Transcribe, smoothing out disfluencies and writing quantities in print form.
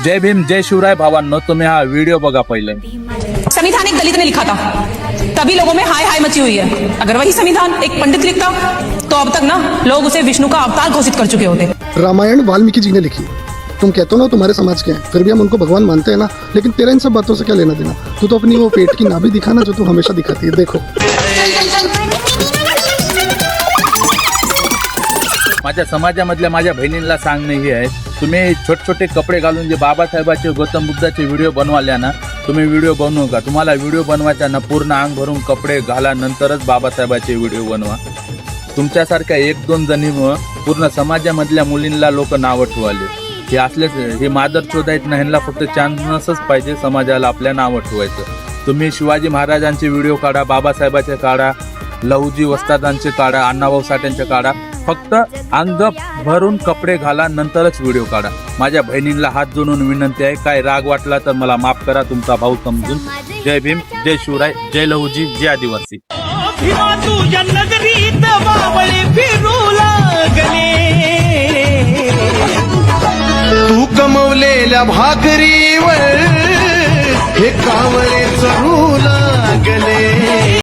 जय भीम जय शिवराय भावांनो, तुम्ही हा व्हिडिओ बघा पहिले। संविधान एक दलित ने लिखा था, तभी लोगों में हाय हाय मची हुई है। अगर वही संविधान एक पंडित लिखता तो अब तक ना लोग उसे विष्णु का अवतार घोषित कर चुके होते। रामायण वाल्मीकि जी ने लिखी। तुम कहते हो ना तुम्हारे समाज के हैं, फिर भी हम उनको भगवान मानते हैं ना। लेकिन तेरा इन सब बातों से क्या लेना देना? तू तो अपनी वो पेट की नाभि दिखाना जो तू हमेशा दिखाती है। देखो माझ्या समाजामधल्या माझ्या बहिणींना सांगणे हे आहे, तुम्ही छोटे छोटे कपडे घालून जे बाबासाहेबाचे गौतम बुद्धाचे व्हिडिओ बनवाल्या ना, तुम्ही व्हिडिओ बनवू नका। तुम्हाला व्हिडिओ बनवायचा ना, पूर्ण अंग भरून कपडे घाला, नंतरच बाबासाहेबाचे व्हिडिओ बनवा। तुमच्यासारख्या एक दोन जणीमुळं पूर्ण समाजामधल्या मुलींना लोक नावं ठेवाले। हे असलेच हे मादरचोद आहेत ना, ह्यांना फक्त चान्सच पाहिजे समाजाला आपल्या नावं ठेवायचं। तुम्ही शिवाजी महाराजांचे व्हिडिओ काढा, बाबासाहेबाचे काढा, लहुजी वस्तादांचे काढा, अण्णाभाऊ साठेंचे काढा, फक्त अंग भरून कपडे घाला, नंतरच व्हिडिओ काढा। माझ्या बहिणींना हात जोडून विनंती आहे, काय राग वाटला तर मला माफ करा, तुमचा भाऊ समजून। जय भीम जय शिवराय जय लहुजी जय आदिवासी। तुझ्या नगरीत बावळे फिरू लागले, तू कमवलेल्या भाकरीवर हे कावळे चरू लागले।